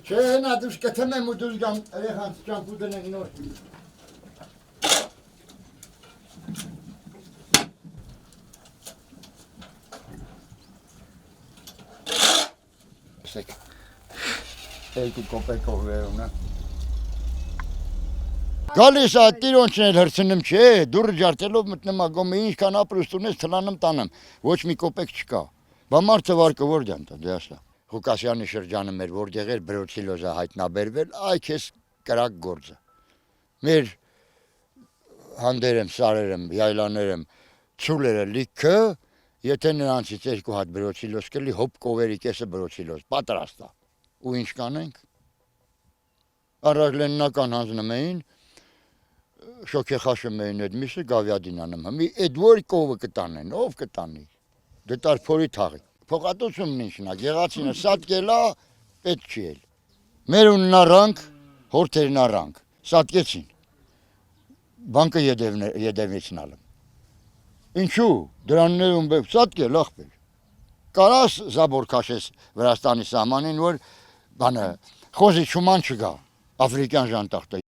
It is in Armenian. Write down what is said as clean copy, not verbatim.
Չէ, նա դուս կթմեմ ու դուս գամ երեխան ճամփու դնեն նոր։ Սեք։ Երկու կոպեկով վերում, նա։ Գալիս է տիրոնչն էլ հրցնում չէ, դուրը ջարդելով մտնում ագոմ է ինչքան ապրուստ ունես թլանում տանեմ, ոչ մի կոպեկ չկա, բա մարդը վարկը որ դան տա, դե ասա։ Ղուկասյանի շրջանը մեր որտեղ էր բրոցիլոզը հայտնաբերվել, այ քեզ կրակ գործը։ Մեր հանդերեմ, սարերեմ, յայլաներեմ, ցուլերը լիքը, եթե նրանցից երկու հատ բրոցիլոզ կլի, հոպ կովերի կեսը բրոցիլոզ, պատրաստ է։ Ու ինչ կանենք։ Առաջ լեննական հանձնում էին, շոքեխաշում էին այդ միսը գավյադին անում, հմի այդ որ կովը կտանեն, ով կտանի, դե տար փորի թաղի, փոխատությունն ինչնա, գեղացինը սատկելա, պետք չի էլ, մեր ունն առանք, հորդերն առանք, սատկեցին, բանկը եդևեցին ալում, ինչու, դրաններում բև սատկել աղբեր, կարաս զաբոր կաշես Վրաստանի սահմանին, որ բանը, խոզի չուման չգա, Աֆրիկյան ժանտախտը